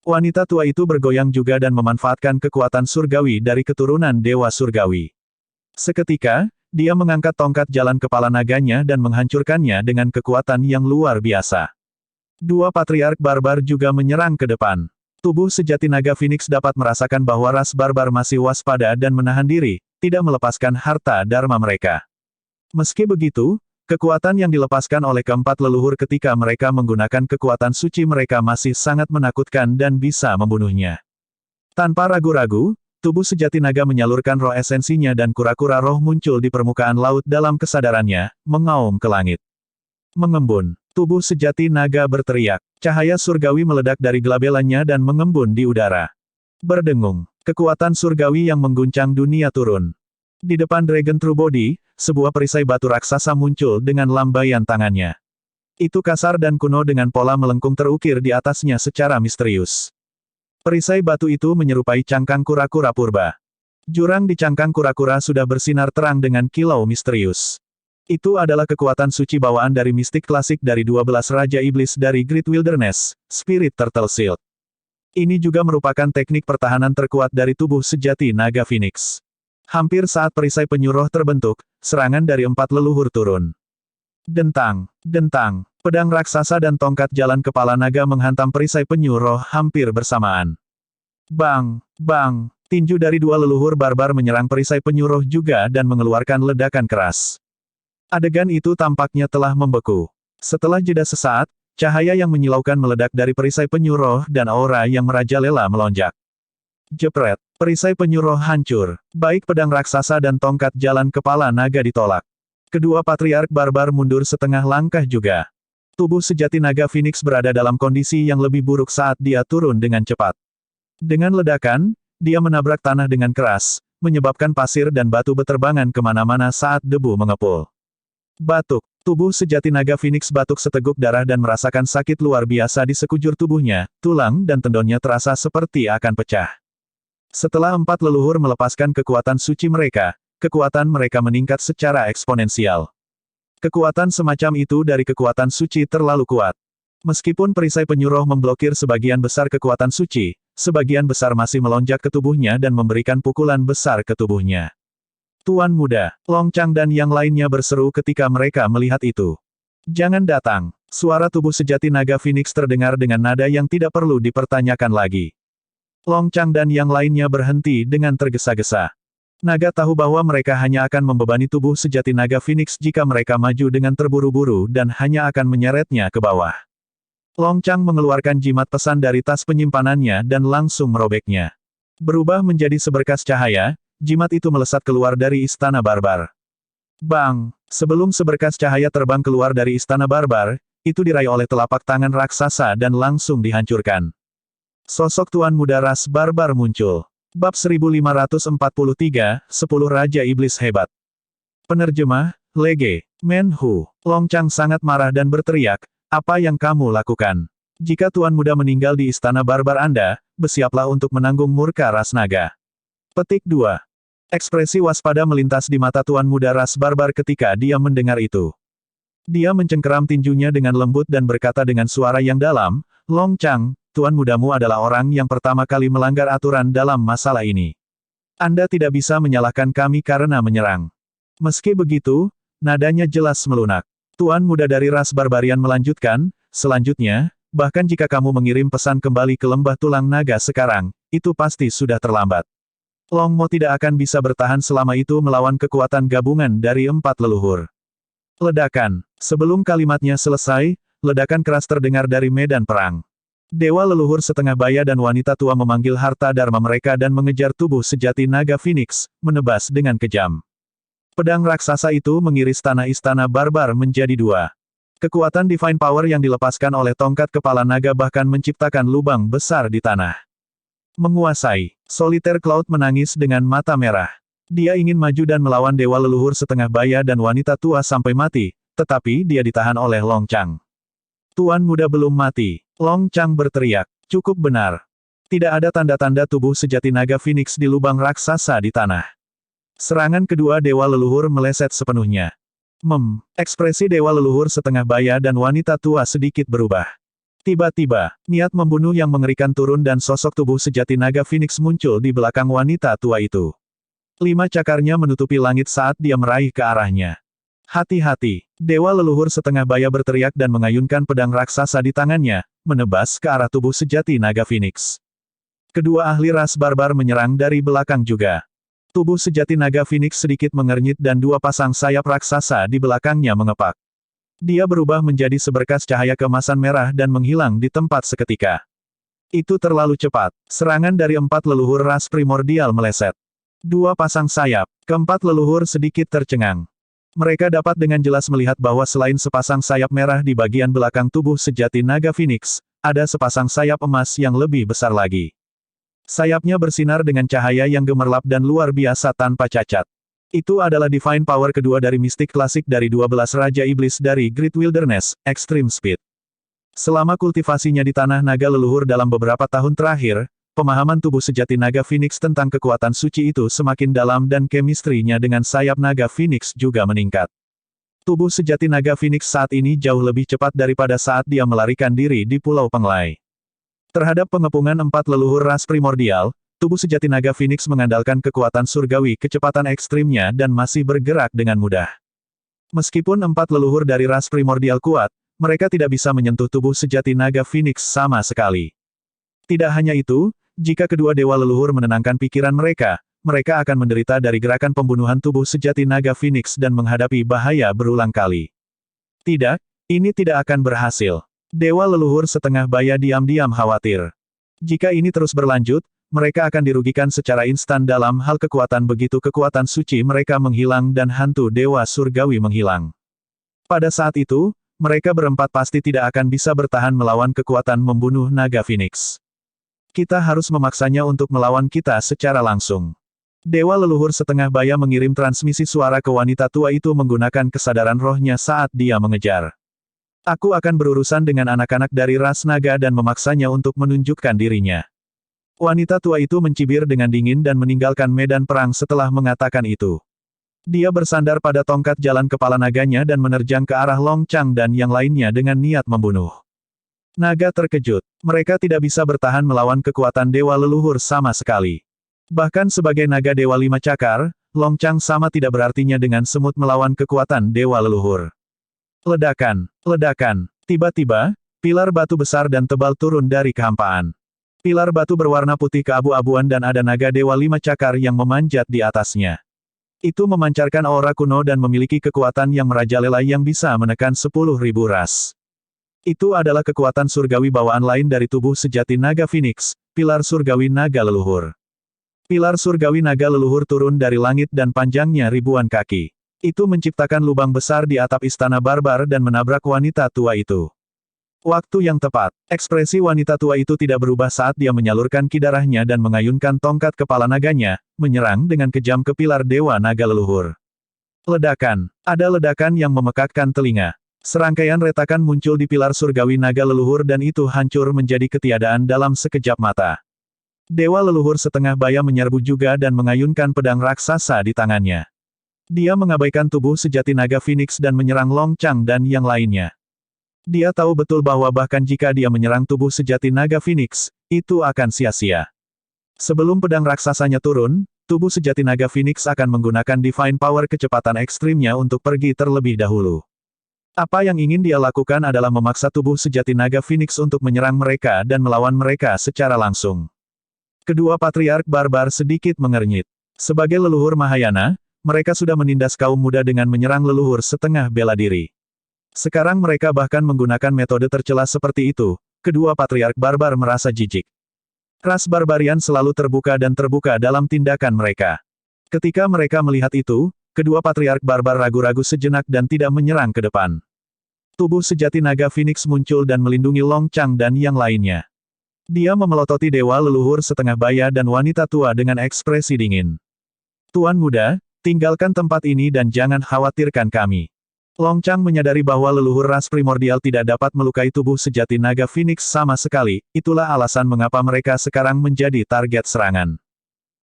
Wanita tua itu bergoyang juga dan memanfaatkan kekuatan surgawi dari keturunan dewa surgawi. Seketika, dia mengangkat tongkat jalan kepala naganya dan menghancurkannya dengan kekuatan yang luar biasa. 2 patriark barbar juga menyerang ke depan. Tubuh sejati naga Phoenix dapat merasakan bahwa ras barbar masih waspada dan menahan diri, tidak melepaskan harta dharma mereka. Meski begitu, kekuatan yang dilepaskan oleh keempat leluhur ketika mereka menggunakan kekuatan suci mereka masih sangat menakutkan dan bisa membunuhnya. Tanpa ragu-ragu, tubuh sejati naga menyalurkan roh esensinya dan kura-kura roh muncul di permukaan laut dalam kesadarannya, mengaum ke langit. Mengembun. Tubuh sejati naga berteriak. Cahaya surgawi meledak dari gelabelannya dan mengembun di udara. Berdengung. Kekuatan surgawi yang mengguncang dunia turun. Di depan Dragon True Body, sebuah perisai batu raksasa muncul dengan lambaian tangannya. Itu kasar dan kuno dengan pola melengkung terukir di atasnya secara misterius. Perisai batu itu menyerupai cangkang kura-kura purba. Jurang di cangkang kura-kura sudah bersinar terang dengan kilau misterius. Itu adalah kekuatan suci bawaan dari mistik klasik dari 12 Raja Iblis dari Great Wilderness, Spirit Turtle Shield. Ini juga merupakan teknik pertahanan terkuat dari tubuh sejati naga Phoenix. Hampir saat perisai penyuruh terbentuk, serangan dari 4 leluhur turun. Dentang, dentang, pedang raksasa dan tongkat jalan kepala naga menghantam perisai penyuruh hampir bersamaan. Bang, bang, tinju dari 2 leluhur barbar menyerang perisai penyuruh juga dan mengeluarkan ledakan keras. Adegan itu tampaknya telah membeku. Setelah jeda sesaat, cahaya yang menyilaukan meledak dari perisai penyuruh dan aura yang merajalela melonjak. Jepret, perisai penyuruh hancur. Baik pedang raksasa dan tongkat jalan kepala naga ditolak. Kedua patriark barbar mundur setengah langkah juga. Tubuh sejati naga Phoenix berada dalam kondisi yang lebih buruk saat dia turun dengan cepat. Dengan ledakan, dia menabrak tanah dengan keras, menyebabkan pasir dan batu beterbangan kemana-mana saat debu mengepul. Batuk. Tubuh sejati naga Phoenix batuk seteguk darah dan merasakan sakit luar biasa di sekujur tubuhnya, tulang dan tendonnya terasa seperti akan pecah. Setelah 4 leluhur melepaskan kekuatan suci mereka, kekuatan mereka meningkat secara eksponensial. Kekuatan semacam itu dari kekuatan suci terlalu kuat. Meskipun perisai penyuruh memblokir sebagian besar kekuatan suci, sebagian besar masih melonjak ke tubuhnya dan memberikan pukulan besar ke tubuhnya. Tuan muda, Long Chang dan yang lainnya berseru ketika mereka melihat itu. Jangan datang. Suara tubuh sejati naga Phoenix terdengar dengan nada yang tidak perlu dipertanyakan lagi. Long Chang dan yang lainnya berhenti dengan tergesa-gesa. Naga tahu bahwa mereka hanya akan membebani tubuh sejati naga Phoenix jika mereka maju dengan terburu-buru dan hanya akan menyeretnya ke bawah. Long Chang mengeluarkan jimat pesan dari tas penyimpanannya dan langsung merobeknya. Berubah menjadi seberkas cahaya, jimat itu melesat keluar dari istana barbar. Bang! Sebelum seberkas cahaya terbang keluar dari istana barbar, itu diraih oleh telapak tangan raksasa dan langsung dihancurkan. Sosok Tuan Muda Ras Barbar muncul. Bab 1543, 10 Raja Iblis Hebat. Penerjemah, Lege, Menhu. Long Chang sangat marah dan berteriak, "Apa yang kamu lakukan? Jika Tuan Muda meninggal di istana barbar Anda, bersiaplah untuk menanggung murka ras naga." Petik 2. Ekspresi waspada melintas di mata Tuan Muda Ras Barbar ketika dia mendengar itu. Dia mencengkeram tinjunya dengan lembut dan berkata dengan suara yang dalam, "Long Chang, Tuan Mudamu adalah orang yang pertama kali melanggar aturan dalam masalah ini. Anda tidak bisa menyalahkan kami karena menyerang." Meski begitu, nadanya jelas melunak. Tuan Muda dari ras barbarian melanjutkan, "Selanjutnya, bahkan jika kamu mengirim pesan kembali ke lembah tulang naga sekarang, itu pasti sudah terlambat. Long Mo tidak akan bisa bertahan selama itu melawan kekuatan gabungan dari 4 leluhur." Ledakan. Sebelum kalimatnya selesai, ledakan keras terdengar dari medan perang. Dewa leluhur setengah baya dan wanita tua memanggil harta dharma mereka dan mengejar tubuh sejati naga Phoenix, menebas dengan kejam. Pedang raksasa itu mengiris tanah istana barbar menjadi 2. Kekuatan Divine Power yang dilepaskan oleh tongkat kepala naga bahkan menciptakan lubang besar di tanah. Menguasai. Soliter Cloud menangis dengan mata merah. Dia ingin maju dan melawan dewa leluhur setengah baya dan wanita tua sampai mati, tetapi dia ditahan oleh Long Chang. "Tuan Muda belum mati." Long Chang berteriak. "Cukup benar. Tidak ada tanda-tanda tubuh sejati naga Phoenix di lubang raksasa di tanah." Serangan kedua dewa leluhur meleset sepenuhnya. Ekspresi dewa leluhur setengah baya dan wanita tua sedikit berubah. Tiba-tiba, niat membunuh yang mengerikan turun dan sosok tubuh sejati naga Phoenix muncul di belakang wanita tua itu. 5 cakarnya menutupi langit saat dia meraih ke arahnya. "Hati-hati!" Dewa leluhur setengah baya berteriak dan mengayunkan pedang raksasa di tangannya, menebas ke arah tubuh sejati naga Phoenix. Kedua ahli ras barbar menyerang dari belakang juga. Tubuh sejati naga Phoenix sedikit mengernyit dan 2 pasang sayap raksasa di belakangnya mengepak. Dia berubah menjadi seberkas cahaya keemasan merah dan menghilang di tempat seketika. Itu terlalu cepat. Serangan dari 4 leluhur ras primordial meleset. 2 pasang sayap. Keempat leluhur sedikit tercengang. Mereka dapat dengan jelas melihat bahwa selain sepasang sayap merah di bagian belakang tubuh sejati naga Phoenix, ada sepasang sayap emas yang lebih besar lagi. Sayapnya bersinar dengan cahaya yang gemerlap dan luar biasa tanpa cacat. Itu adalah Divine Power kedua dari mistik klasik dari 12 Raja Iblis dari Great Wilderness, Extreme Speed. Selama kultivasinya di tanah naga leluhur dalam beberapa tahun terakhir, pemahaman tubuh sejati naga Phoenix tentang kekuatan suci itu semakin dalam dan kemistrinya dengan sayap naga Phoenix juga meningkat. Tubuh sejati naga Phoenix saat ini jauh lebih cepat daripada saat dia melarikan diri di Pulau Penglai. Terhadap pengepungan 4 leluhur ras primordial, tubuh sejati naga Phoenix mengandalkan kekuatan surgawi kecepatan ekstrimnya dan masih bergerak dengan mudah. Meskipun 4 leluhur dari ras primordial kuat, mereka tidak bisa menyentuh tubuh sejati naga Phoenix sama sekali. Tidak hanya itu, jika kedua dewa leluhur menenangkan pikiran mereka, mereka akan menderita dari gerakan pembunuhan tubuh sejati naga Phoenix dan menghadapi bahaya berulang kali. Tidak, ini tidak akan berhasil. Dewa leluhur setengah baya diam-diam khawatir. Jika ini terus berlanjut, mereka akan dirugikan secara instan dalam hal kekuatan begitu kekuatan suci mereka menghilang dan hantu dewa surgawi menghilang. Pada saat itu, mereka berempat pasti tidak akan bisa bertahan melawan kekuatan membunuh naga Phoenix. Kita harus memaksanya untuk melawan kita secara langsung. Dewa leluhur setengah baya mengirim transmisi suara ke wanita tua itu menggunakan kesadaran rohnya saat dia mengejar. "Aku akan berurusan dengan anak-anak dari ras naga dan memaksanya untuk menunjukkan dirinya." Wanita tua itu mencibir dengan dingin dan meninggalkan medan perang setelah mengatakan itu. Dia bersandar pada tongkat jalan kepala naganya dan menerjang ke arah Long Chang dan yang lainnya dengan niat membunuh. Naga terkejut. Mereka tidak bisa bertahan melawan kekuatan dewa leluhur sama sekali. Bahkan sebagai naga dewa 5 cakar, Long Chang sama tidak berartinya dengan semut melawan kekuatan dewa leluhur. Ledakan. Ledakan. Tiba-tiba, pilar batu besar dan tebal turun dari kehampaan. Pilar batu berwarna putih keabu-abuan dan ada naga dewa 5 cakar yang memanjat di atasnya. Itu memancarkan aura kuno dan memiliki kekuatan yang merajalela yang bisa menekan 10.000 ras. Itu adalah kekuatan surgawi bawaan lain dari tubuh sejati naga Phoenix, pilar surgawi naga leluhur. Pilar surgawi naga leluhur turun dari langit dan panjangnya ribuan kaki. Itu menciptakan lubang besar di atap istana barbar dan menabrak wanita tua itu. Waktu yang tepat, ekspresi wanita tua itu tidak berubah saat dia menyalurkan ki darahnya dan mengayunkan tongkat kepala naganya, menyerang dengan kejam ke pilar Dewa Naga Leluhur. Ledakan. Ada ledakan yang memekakkan telinga. Serangkaian retakan muncul di pilar surgawi naga leluhur dan itu hancur menjadi ketiadaan dalam sekejap mata. Dewa leluhur setengah baya menyerbu juga dan mengayunkan pedang raksasa di tangannya. Dia mengabaikan tubuh sejati naga Phoenix dan menyerang Long Chang dan yang lainnya. Dia tahu betul bahwa bahkan jika dia menyerang tubuh sejati naga Phoenix, itu akan sia-sia. Sebelum pedang raksasanya turun, tubuh sejati naga Phoenix akan menggunakan Divine Power kecepatan ekstrimnya untuk pergi terlebih dahulu. Apa yang ingin dia lakukan adalah memaksa tubuh sejati naga Phoenix untuk menyerang mereka dan melawan mereka secara langsung. Kedua patriark barbar sedikit mengernyit. Sebagai leluhur Mahayana, mereka sudah menindas kaum muda dengan menyerang leluhur setengah bela diri. Sekarang mereka bahkan menggunakan metode tercela seperti itu. Kedua patriark barbar merasa jijik. Ras barbarian selalu terbuka dan terbuka dalam tindakan mereka. Ketika mereka melihat itu, kedua patriark barbar ragu-ragu sejenak dan tidak menyerang ke depan. Tubuh sejati naga Phoenix muncul dan melindungi Long Chang dan yang lainnya. Dia memelototi dewa leluhur setengah baya dan wanita tua dengan ekspresi dingin. Tuan muda, tinggalkan tempat ini dan jangan khawatirkan kami. Long Chang menyadari bahwa leluhur ras primordial tidak dapat melukai tubuh sejati naga Phoenix sama sekali, itulah alasan mengapa mereka sekarang menjadi target serangan.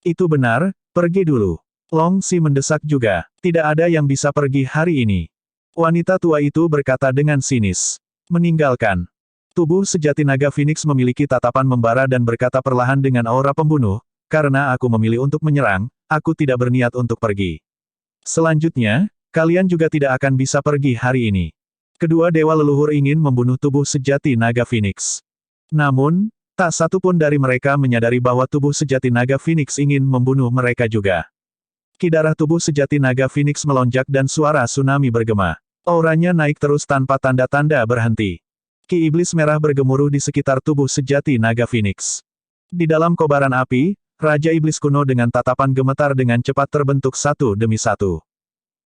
Itu benar, pergi dulu. Long Si mendesak juga, tidak ada yang bisa pergi hari ini. Wanita tua itu berkata dengan sinis. Meninggalkan. Tubuh sejati naga Phoenix memiliki tatapan membara dan berkata perlahan dengan aura pembunuh, karena aku memilih untuk menyerang, aku tidak berniat untuk pergi. Selanjutnya, kalian juga tidak akan bisa pergi hari ini. Kedua dewa leluhur ingin membunuh tubuh sejati naga Phoenix. Namun, tak satu pun dari mereka menyadari bahwa tubuh sejati naga Phoenix ingin membunuh mereka juga. Ki darah tubuh sejati naga Phoenix melonjak dan suara tsunami bergema. Auranya naik terus tanpa tanda-tanda berhenti. Ki iblis merah bergemuruh di sekitar tubuh sejati naga Phoenix. Di dalam kobaran api, Raja Iblis kuno dengan tatapan gemetar dengan cepat terbentuk satu demi satu.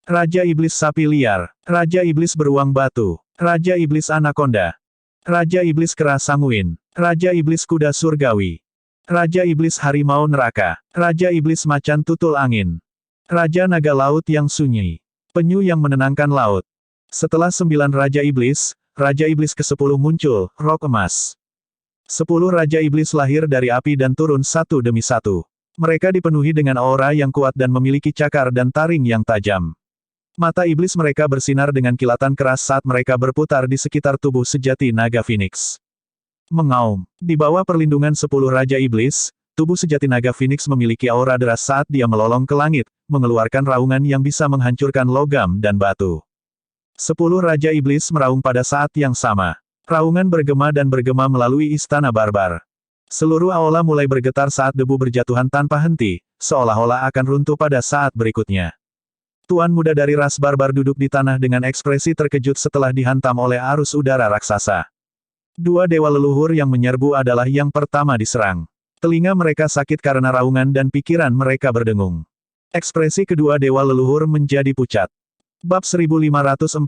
Raja Iblis Sapi Liar, Raja Iblis Beruang Batu, Raja Iblis Anaconda, Raja Iblis Kera Sanguin, Raja Iblis Kuda Surgawi, Raja Iblis Harimau Neraka, Raja Iblis Macan Tutul Angin, Raja Naga Laut yang Sunyi, Penyu yang Menenangkan Laut. Setelah 9 Raja Iblis, Raja Iblis ke-10 muncul, rok emas. 10 Raja Iblis lahir dari api dan turun satu demi satu. Mereka dipenuhi dengan aura yang kuat dan memiliki cakar dan taring yang tajam. Mata iblis mereka bersinar dengan kilatan keras saat mereka berputar di sekitar tubuh sejati naga Phoenix. Mengaum. Di bawah perlindungan 10 Raja Iblis, tubuh sejati naga Phoenix memiliki aura deras saat dia melolong ke langit, mengeluarkan raungan yang bisa menghancurkan logam dan batu. 10 Raja Iblis meraung pada saat yang sama. Raungan bergema dan bergema melalui istana barbar. Seluruh aula mulai bergetar saat debu berjatuhan tanpa henti, seolah-olah akan runtuh pada saat berikutnya. Tuan muda dari ras barbar duduk di tanah dengan ekspresi terkejut setelah dihantam oleh arus udara raksasa. Dua dewa leluhur yang menyerbu adalah yang pertama diserang. Telinga mereka sakit karena raungan dan pikiran mereka berdengung. Ekspresi kedua dewa leluhur menjadi pucat. Bab 1544,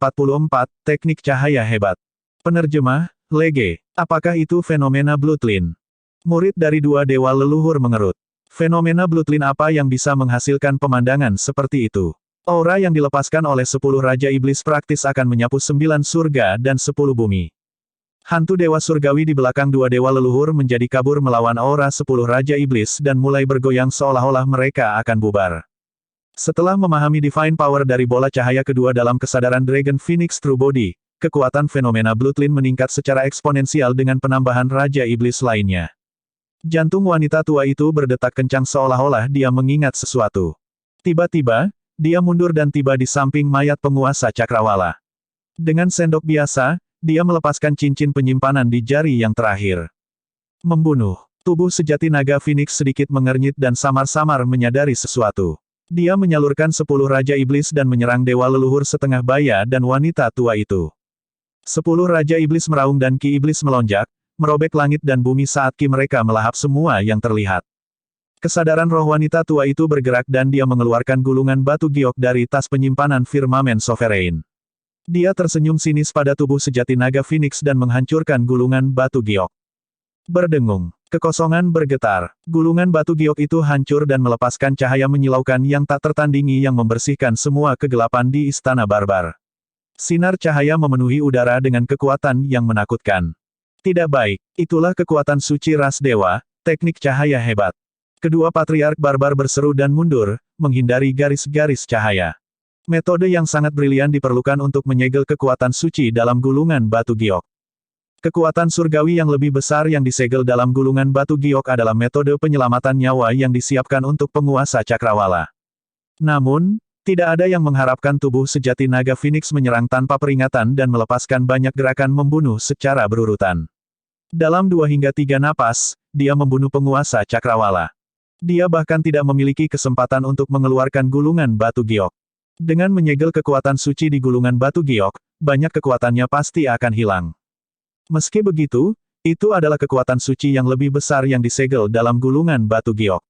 Teknik Cahaya Hebat. Penerjemah, Lege. Apakah itu fenomena Bloodline? Murid dari dua dewa leluhur mengerut. Fenomena Bloodline apa yang bisa menghasilkan pemandangan seperti itu? Aura yang dilepaskan oleh 10 Raja Iblis praktis akan menyapu 9 surga dan 10 bumi. Hantu dewa surgawi di belakang dua dewa leluhur menjadi kabur melawan aura 10 Raja Iblis dan mulai bergoyang seolah-olah mereka akan bubar. Setelah memahami Divine Power dari bola cahaya kedua dalam kesadaran Dragon Phoenix True Body, kekuatan fenomena Bloodline meningkat secara eksponensial dengan penambahan Raja Iblis lainnya. Jantung wanita tua itu berdetak kencang seolah-olah dia mengingat sesuatu. Tiba-tiba, dia mundur dan tiba di samping mayat penguasa Cakrawala. Dengan sendok biasa, dia melepaskan cincin penyimpanan di jari yang terakhir. Membunuh. Tubuh sejati naga Phoenix sedikit mengernyit dan samar-samar menyadari sesuatu. Dia menyalurkan 10 Raja Iblis dan menyerang dewa leluhur setengah baya dan wanita tua itu. 10 Raja Iblis meraung dan ki iblis melonjak, merobek langit dan bumi saat ki mereka melahap semua yang terlihat. Kesadaran roh wanita tua itu bergerak dan dia mengeluarkan gulungan batu giok dari tas penyimpanan firmamen sovereign. Dia tersenyum sinis pada tubuh sejati naga Phoenix dan menghancurkan gulungan batu giok. Berdengung. Kekosongan bergetar. Gulungan batu giok itu hancur dan melepaskan cahaya menyilaukan yang tak tertandingi yang membersihkan semua kegelapan di istana barbar. Sinar cahaya memenuhi udara dengan kekuatan yang menakutkan. Tidak baik. Itulah kekuatan suci ras dewa, teknik cahaya hebat. Kedua patriark barbar berseru dan mundur, menghindari garis-garis cahaya. Metode yang sangat brilian diperlukan untuk menyegel kekuatan suci dalam gulungan batu giok. Kekuatan surgawi yang lebih besar yang disegel dalam gulungan batu giok adalah metode penyelamatan nyawa yang disiapkan untuk penguasa cakrawala. Namun, tidak ada yang mengharapkan tubuh sejati naga Phoenix menyerang tanpa peringatan dan melepaskan banyak gerakan membunuh secara berurutan. Dalam 2 hingga 3 napas, dia membunuh penguasa cakrawala. Dia bahkan tidak memiliki kesempatan untuk mengeluarkan gulungan batu giok. Dengan menyegel kekuatan suci di gulungan batu giok, banyak kekuatannya pasti akan hilang. Meski begitu, itu adalah kekuatan suci yang lebih besar yang disegel dalam gulungan batu giok.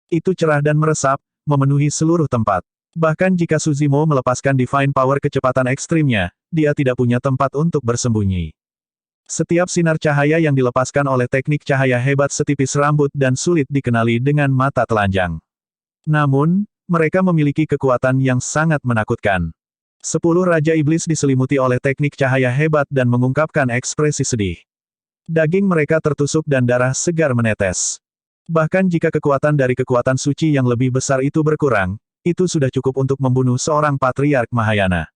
Itu cerah dan meresap, memenuhi seluruh tempat. Bahkan jika Suzimo melepaskan Divine Power kecepatan ekstrimnya, dia tidak punya tempat untuk bersembunyi. Setiap sinar cahaya yang dilepaskan oleh teknik cahaya hebat setipis rambut dan sulit dikenali dengan mata telanjang. Namun, mereka memiliki kekuatan yang sangat menakutkan. 10 Raja Iblis diselimuti oleh teknik cahaya hebat dan mengungkapkan ekspresi sedih. Daging mereka tertusuk dan darah segar menetes. Bahkan jika kekuatan dari kekuatan suci yang lebih besar itu berkurang, itu sudah cukup untuk membunuh seorang patriark Mahayana.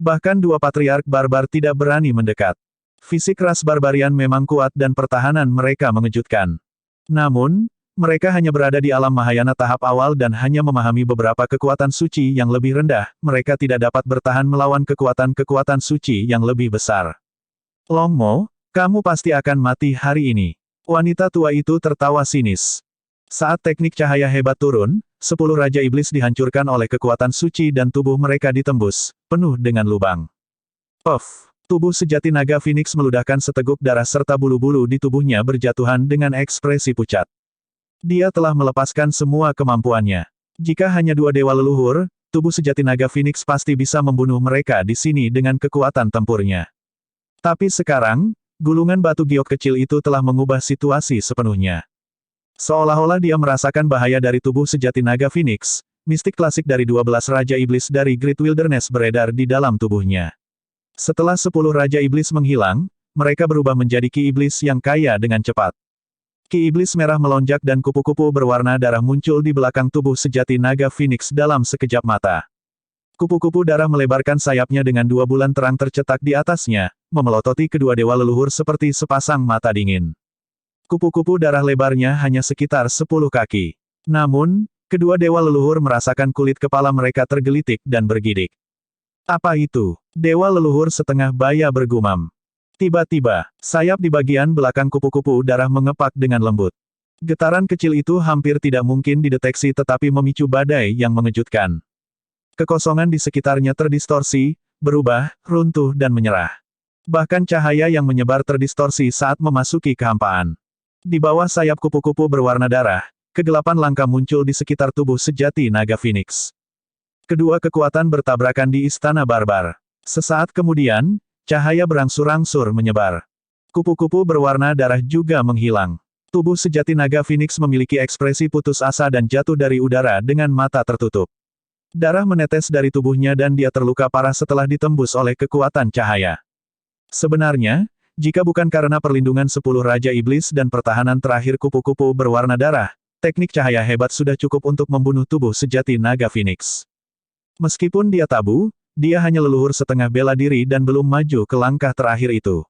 Bahkan 2 patriark barbar tidak berani mendekat. Fisik ras barbarian memang kuat dan pertahanan mereka mengejutkan. Namun, mereka hanya berada di alam Mahayana tahap awal dan hanya memahami beberapa kekuatan suci yang lebih rendah, mereka tidak dapat bertahan melawan kekuatan-kekuatan suci yang lebih besar. Longmo, kamu pasti akan mati hari ini. Wanita tua itu tertawa sinis. Saat teknik cahaya hebat turun, 10 Raja Iblis dihancurkan oleh kekuatan suci dan tubuh mereka ditembus, penuh dengan lubang. Puff. Tubuh sejati naga Phoenix meludahkan seteguk darah serta bulu-bulu di tubuhnya berjatuhan dengan ekspresi pucat. Dia telah melepaskan semua kemampuannya. Jika hanya 2 dewa leluhur, tubuh sejati naga Phoenix pasti bisa membunuh mereka di sini dengan kekuatan tempurnya. Tapi sekarang, gulungan batu giok kecil itu telah mengubah situasi sepenuhnya. Seolah-olah dia merasakan bahaya dari tubuh sejati naga Phoenix, mistik klasik dari 12 Raja Iblis dari Great Wilderness beredar di dalam tubuhnya. Setelah 10 Raja Iblis menghilang, mereka berubah menjadi Ki Iblis yang kaya dengan cepat. Ki Iblis merah melonjak dan kupu-kupu berwarna darah muncul di belakang tubuh sejati naga Phoenix dalam sekejap mata. Kupu-kupu darah melebarkan sayapnya dengan 2 bulan terang tercetak di atasnya, memelototi kedua dewa leluhur seperti sepasang mata dingin. Kupu-kupu darah lebarnya hanya sekitar 10 kaki. Namun, kedua dewa leluhur merasakan kulit kepala mereka tergelitik dan bergidik. Apa itu? Dewa leluhur setengah baya bergumam. Tiba-tiba, sayap di bagian belakang kupu-kupu darah mengepak dengan lembut. Getaran kecil itu hampir tidak mungkin dideteksi tetapi memicu badai yang mengejutkan. Kekosongan di sekitarnya terdistorsi, berubah, runtuh dan menyerah. Bahkan cahaya yang menyebar terdistorsi saat memasuki kehampaan. Di bawah sayap kupu-kupu berwarna darah, kegelapan langka muncul di sekitar tubuh sejati naga Phoenix. Kedua kekuatan bertabrakan di istana barbar. Sesaat kemudian, cahaya berangsur-angsur menyebar. Kupu-kupu berwarna darah juga menghilang. Tubuh sejati naga Phoenix memiliki ekspresi putus asa dan jatuh dari udara dengan mata tertutup. Darah menetes dari tubuhnya dan dia terluka parah setelah ditembus oleh kekuatan cahaya. Sebenarnya, jika bukan karena perlindungan 10 Raja Iblis dan pertahanan terakhir kupu-kupu berwarna darah, teknik cahaya hebat sudah cukup untuk membunuh tubuh sejati naga Phoenix. Meskipun dia tabu, dia hanya leluhur setengah bela diri dan belum maju ke langkah terakhir itu.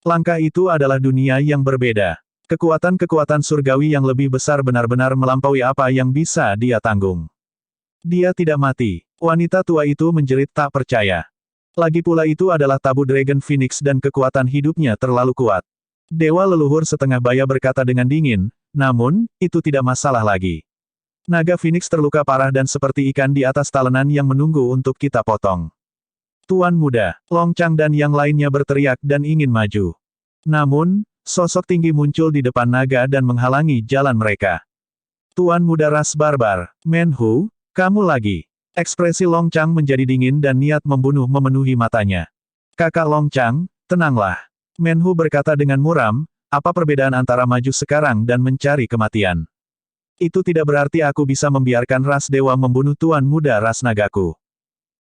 Langkah itu adalah dunia yang berbeda. Kekuatan-kekuatan surgawi yang lebih besar benar-benar melampaui apa yang bisa dia tanggung. Dia tidak mati. Wanita tua itu menjerit tak percaya. Lagi pula itu adalah tabu Dragon Phoenix dan kekuatan hidupnya terlalu kuat. Dewa leluhur setengah baya berkata dengan dingin, namun, itu tidak masalah lagi. Naga Phoenix terluka parah dan seperti ikan di atas talenan yang menunggu untuk kita potong. Tuan muda, Long Chang dan yang lainnya berteriak dan ingin maju. Namun, sosok tinggi muncul di depan naga dan menghalangi jalan mereka. Tuan muda ras barbar, Menhu, kamu lagi. Ekspresi Long Chang menjadi dingin dan niat membunuh memenuhi matanya. Kakak Long Chang, tenanglah. Menhu berkata dengan muram, apa perbedaan antara maju sekarang dan mencari kematian? Itu tidak berarti aku bisa membiarkan ras dewa membunuh tuan muda ras nagaku.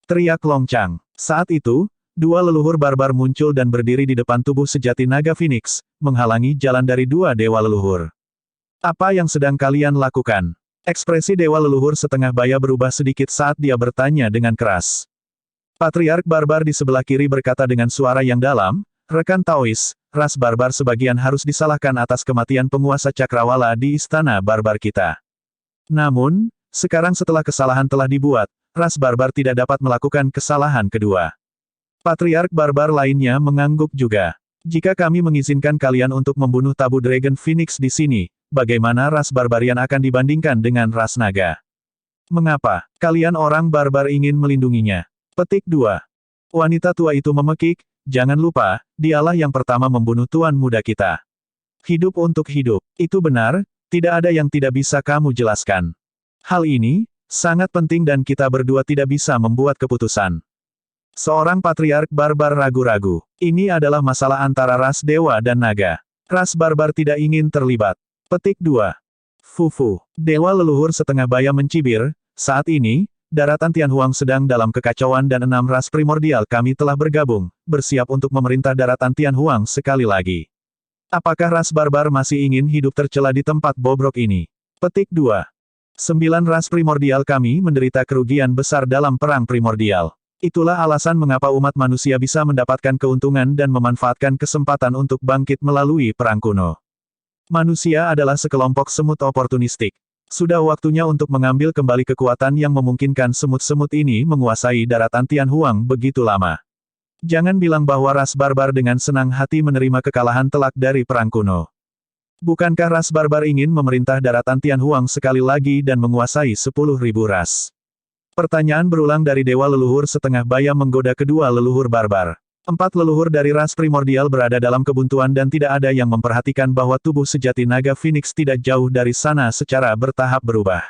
Teriak Long Chang. Saat itu, dua leluhur barbar muncul dan berdiri di depan tubuh sejati naga Phoenix, menghalangi jalan dari dua dewa leluhur. Apa yang sedang kalian lakukan? Ekspresi dewa leluhur setengah baya berubah sedikit saat dia bertanya dengan keras. Patriark barbar di sebelah kiri berkata dengan suara yang dalam, rekan Taois, ras barbar sebagian harus disalahkan atas kematian penguasa Cakrawala di istana barbar kita. Namun, sekarang setelah kesalahan telah dibuat, ras barbar tidak dapat melakukan kesalahan kedua. Patriark barbar lainnya mengangguk juga. Jika kami mengizinkan kalian untuk membunuh tabu Dragon Phoenix di sini, bagaimana ras barbarian akan dibandingkan dengan ras naga? Mengapa kalian orang barbar ingin melindunginya? Petik 2. Wanita tua itu memekik, jangan lupa, dialah yang pertama membunuh tuan muda kita. Hidup untuk hidup, itu benar, tidak ada yang tidak bisa kamu jelaskan. Hal ini, sangat penting dan kita berdua tidak bisa membuat keputusan. Seorang patriark barbar ragu-ragu. Ini adalah masalah antara ras dewa dan naga. Ras barbar tidak ingin terlibat. Petik 2. Fufu. Dewa leluhur setengah baya mencibir, saat ini, daratan Tianhuang sedang dalam kekacauan dan 6 ras primordial kami telah bergabung, bersiap untuk memerintah daratan Tianhuang sekali lagi. Apakah ras barbar masih ingin hidup tercela di tempat bobrok ini? Petik 2. 9 ras primordial kami menderita kerugian besar dalam perang primordial. Itulah alasan mengapa umat manusia bisa mendapatkan keuntungan dan memanfaatkan kesempatan untuk bangkit melalui perang kuno. Manusia adalah sekelompok semut oportunistik. Sudah waktunya untuk mengambil kembali kekuatan yang memungkinkan semut-semut ini menguasai daratan Tianhuang begitu lama. Jangan bilang bahwa ras barbar dengan senang hati menerima kekalahan telak dari perang kuno. Bukankah ras barbar ingin memerintah daratan Tianhuang sekali lagi dan menguasai 10.000 ras? Pertanyaan berulang dari dewa leluhur setengah baya menggoda kedua leluhur barbar. 4 leluhur dari ras primordial berada dalam kebuntuan dan tidak ada yang memperhatikan bahwa tubuh sejati naga Phoenix tidak jauh dari sana secara bertahap berubah.